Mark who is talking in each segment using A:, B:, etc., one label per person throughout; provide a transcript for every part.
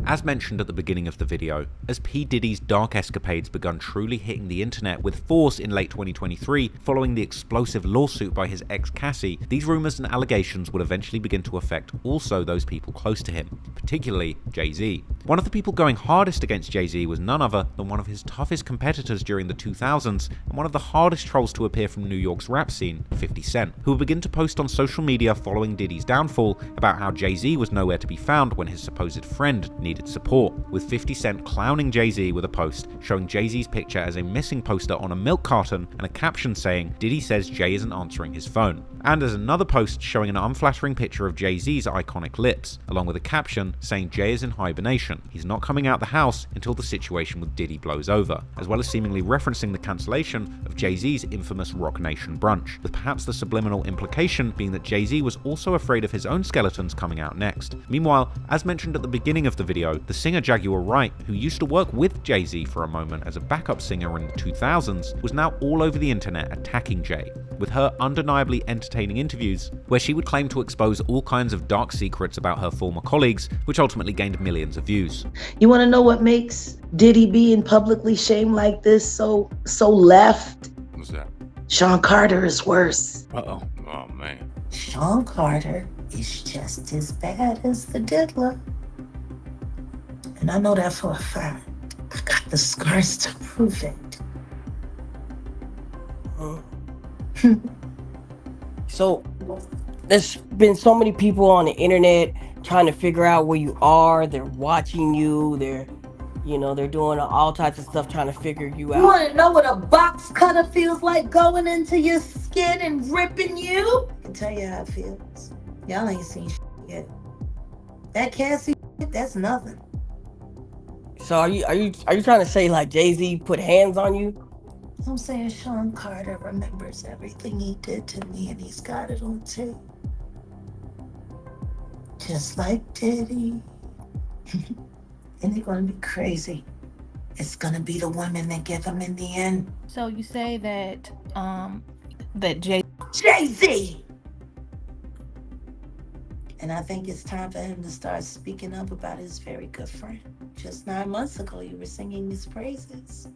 A: As mentioned at the beginning of the video, as P. Diddy's dark escapades begun truly hitting the internet with force in late 2023 following the explosive lawsuit by his ex Cassie, these rumors and allegations would eventually begin to affect also those people close to him, particularly Jay-Z. One of the people going hardest against Jay-Z was none other than one of his toughest competitors during the 2000s and one of the hardest trolls to appear from New York's rap scene, 50 Cent, who would begin to post on social media following Diddy's downfall about how Jay-Z was nowhere to be found when his supposed friend needed support, with 50 Cent clowning Jay-Z with a post showing Jay-Z's picture as a missing poster on a milk carton and a caption saying, "Diddy says Jay isn't answering his phone," and as another post showing an unflattering picture of Jay-Z's iconic lips, along with a caption saying Jay is in hibernation, he's not coming out the house until the situation with Diddy blows over, as well as seemingly referencing the cancellation of Jay-Z's infamous Rock Nation brunch, with perhaps the subliminal implication being that Jay-Z was also afraid of his own skeletons coming out next. Meanwhile, as mentioned at the beginning of the video, the singer Jaguar Wright, who used to work with Jay-Z for a moment as a backup singer in the 2000s, was now all over the internet attacking Jay, with her undeniably entertaining interviews where she would claim to expose all kinds of dark secrets about her former colleagues, which ultimately gained millions of views.
B: You want to know what makes Diddy being publicly shamed like this so left?
C: What's that?
B: Sean Carter is worse.
C: Uh-oh. Oh, man.
B: Sean Carter is just as bad as the diddler. And I know that for a fact. I got the scars to prove it.
D: So there's been so many people on the internet trying to figure out where you are. They're watching you. They're doing all types of stuff trying to figure you out.
B: You want to know what a box cutter feels like going into your skin and ripping you? I can tell you how it feels. Y'all ain't seen shit yet. That Cassie shit, that's nothing.
D: So are you trying to say like Jay-Z put hands on you?
B: I'm saying Sean Carter remembers everything he did to me and he's got it on tape. Just like Diddy. And they're gonna be crazy. It's gonna be the women that get them in the end.
E: So you say that
B: Jay-Z! And I think it's time for him to start speaking up about his very good friend. Just 9 months ago, you were singing his praises.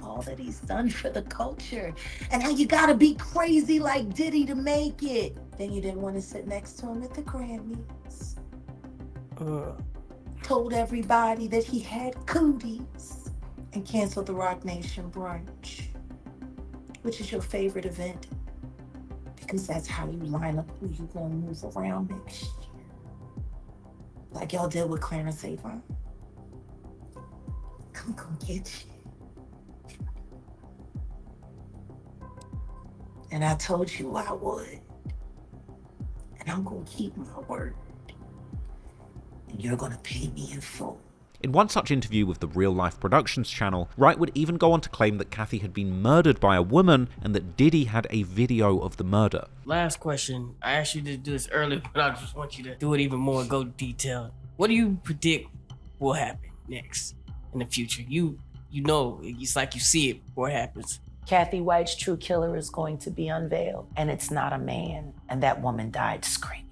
B: All that he's done for the culture. And how you gotta be crazy like Diddy to make it. Then you didn't want to sit next to him at the Grammys. Told everybody that he had cooties. And canceled the Rock Nation brunch. Which is your favorite event. Because that's how you line up who you gonna move around next year. Like y'all did with Clarence Avant. I'm gonna get you. And I told you I would. And I'm gonna keep my word. And you're gonna pay me in full.
A: In one such interview with the Real Life Productions channel, Wright would even go on to claim that Kathy had been murdered by a woman and that Diddy had a video of the murder.
D: Last question. I asked you to do this earlier, but I just want you to do it even more, go detailed. What do you predict will happen next in the future? You know, it's like you see it before it happens.
F: Kathy White's true killer is going to be unveiled, and it's not a man, and that woman died screaming.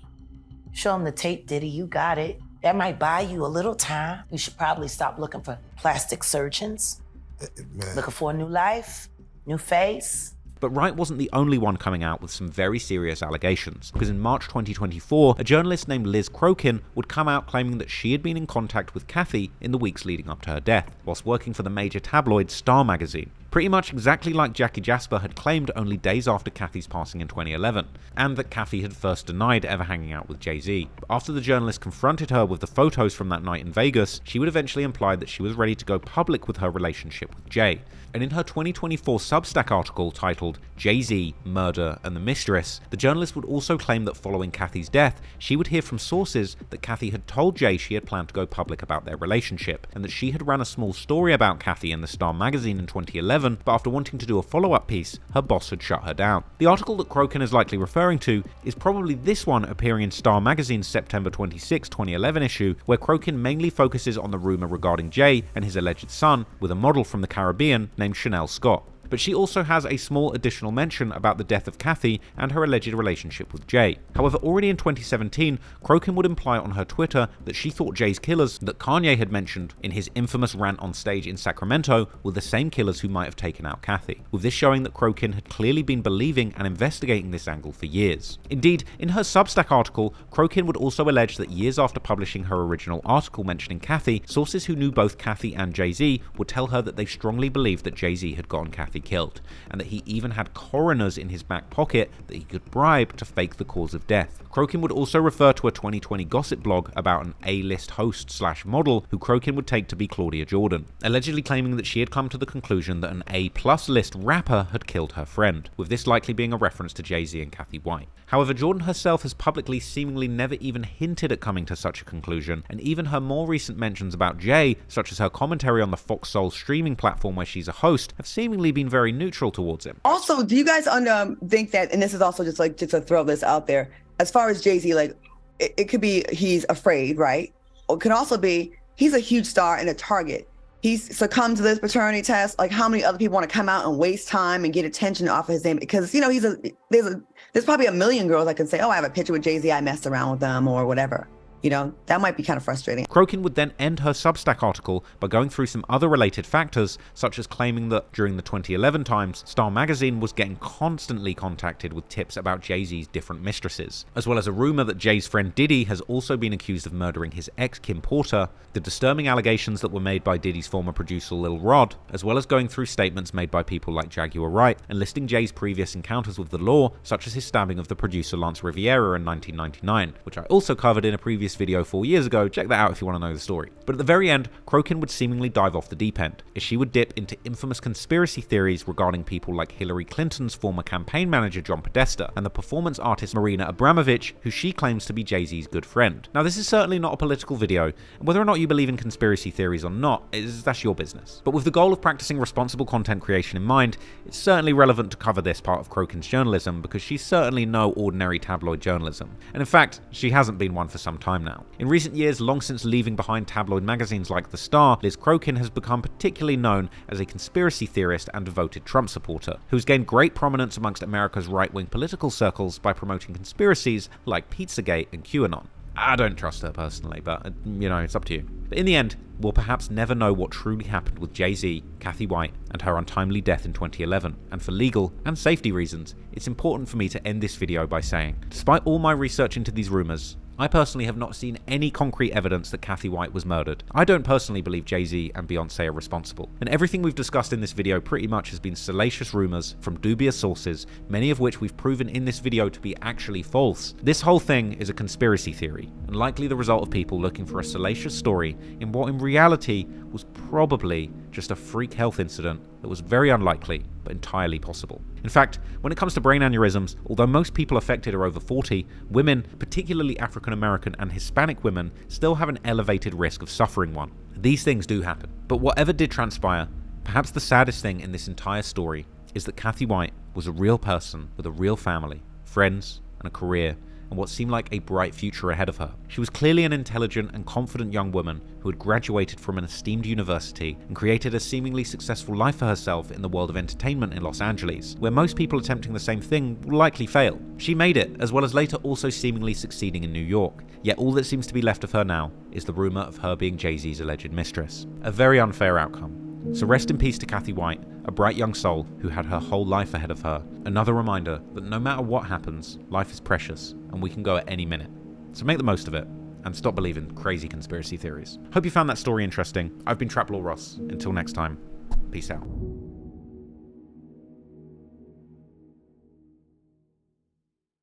F: Show him the tape, Diddy, you got it. That might buy you a little time. You should probably stop looking for plastic surgeons. Looking for a new life, new face.
A: But Wright wasn't the only one coming out with some very serious allegations, because in March 2024, a journalist named Liz Crokin would come out claiming that she had been in contact with Kathy in the weeks leading up to her death, whilst working for the major tabloid Star magazine. Pretty much exactly like Jackie Jasper had claimed only days after Kathy's passing in 2011, and that Kathy had first denied ever hanging out with Jay-Z. After the journalist confronted her with the photos from that night in Vegas, she would eventually imply that she was ready to go public with her relationship with Jay. And in her 2024 Substack article titled Jay-Z, Murder and the Mistress, the journalist would also claim that following Kathy's death, she would hear from sources that Kathy had told Jay she had planned to go public about their relationship, and that she had ran a small story about Kathy in the Star magazine in 2011, but after wanting to do a follow-up piece, her boss had shut her down. The article that Crokin is likely referring to is probably this one appearing in Star magazine's September 26, 2011 issue, where Crokin mainly focuses on the rumor regarding Jay and his alleged son with a model from the Caribbean named Chanel Scott. but she also has a small additional mention about the death of Kathy and her alleged relationship with Jay. However, already in 2017, Crokin would imply on her Twitter that she thought Jay's killers that Kanye had mentioned in his infamous rant on stage in Sacramento were the same killers who might have taken out Kathy, with this showing that Crokin had clearly been believing and investigating this angle for years. Indeed, in her Substack article, Crokin would also allege that years after publishing her original article mentioning Kathy, sources who knew both Kathy and Jay-Z would tell her that they strongly believed that Jay-Z had gotten Kathy killed, and that he even had coroners in his back pocket that he could bribe to fake the cause of death. Crokin would also refer to a 2020 gossip blog about an A-list host/model who Crokin would take to be Claudia Jordan, allegedly claiming that she had come to the conclusion that an A+ list rapper had killed her friend, with this likely being a reference to Jay-Z and Kathy White. However, Jordan herself has publicly seemingly never even hinted at coming to such a conclusion, and even her more recent mentions about Jay, such as her commentary on the Fox Soul streaming platform where she's a host, have seemingly been very neutral towards him.
C: Also, do you guys think that, and this is also just to throw this out there, as far as Jay-Z, like, it could be he's afraid, right? Or it could also be he's a huge star and a target. He's succumbed to this paternity test. Like, how many other people want to come out and waste time and get attention off of his name? Because, you know, there's probably a million girls that can say, oh, I have a picture with Jay-Z, I messed around with them or whatever. You know, that might be kind of frustrating.
A: Crokin would then end her Substack article by going through some other related factors, such as claiming that during the 2011 times, Star Magazine was getting constantly contacted with tips about Jay-Z's different mistresses, as well as a rumor that Jay's friend Diddy has also been accused of murdering his ex Kim Porter, the disturbing allegations that were made by Diddy's former producer Lil Rod, as well as going through statements made by people like Jaguar Wright and listing Jay's previous encounters with the law, such as his stabbing of the producer Lance Riviera in 1999, which I also covered in a previous video 4 years ago. Check that out if you want to know the story. But at the very end, Crokin would seemingly dive off the deep end, as she would dip into infamous conspiracy theories regarding people like Hillary Clinton's former campaign manager John Podesta and the performance artist Marina Abramovich, who she claims to be Jay-Z's good friend. Now, this is certainly not a political video, and whether or not you believe in conspiracy theories or not, that's your business. But with the goal of practicing responsible content creation in mind, it's certainly relevant to cover this part of Crokin's journalism, because she's certainly no ordinary tabloid journalism. And in fact, she hasn't been one for some time now. In recent years, long since leaving behind tabloid magazines like The Star, Liz Crokin has become particularly known as a conspiracy theorist and devoted Trump supporter, who's gained great prominence amongst America's right-wing political circles by promoting conspiracies like Pizzagate and QAnon. I don't trust her personally, but, you know, it's up to you. But in the end, we'll perhaps never know what truly happened with Jay-Z, Kathy White, and her untimely death in 2011. And for legal and safety reasons, it's important for me to end this video by saying, despite all my research into these rumors, I personally have not seen any concrete evidence that Kathy White was murdered. I don't personally believe Jay-Z and Beyonce are responsible. And everything we've discussed in this video pretty much has been salacious rumors from dubious sources, many of which we've proven in this video to be actually false. This whole thing is a conspiracy theory, and likely the result of people looking for a salacious story in what in reality was probably just a freak health incident that was very unlikely, but entirely possible. In fact, when it comes to brain aneurysms, although most people affected are over 40, women, particularly African American and Hispanic women, still have an elevated risk of suffering one. These things do happen. But whatever did transpire, perhaps the saddest thing in this entire story is that Kathy White was a real person with a real family, friends, and a career, and what seemed like a bright future ahead of her. She was clearly an intelligent and confident young woman who had graduated from an esteemed university and created a seemingly successful life for herself in the world of entertainment in Los Angeles, where most people attempting the same thing will likely fail. She made it, as well as later also seemingly succeeding in New York, yet all that seems to be left of her now is the rumor of her being Jay-Z's alleged mistress. A very unfair outcome. So rest in peace to Kathy White, a bright young soul who had her whole life ahead of her. Another reminder that no matter what happens, life is precious and we can go at any minute. So make the most of it and stop believing crazy conspiracy theories. Hope you found that story interesting. I've been Trap Law Ross. Until next time, peace out.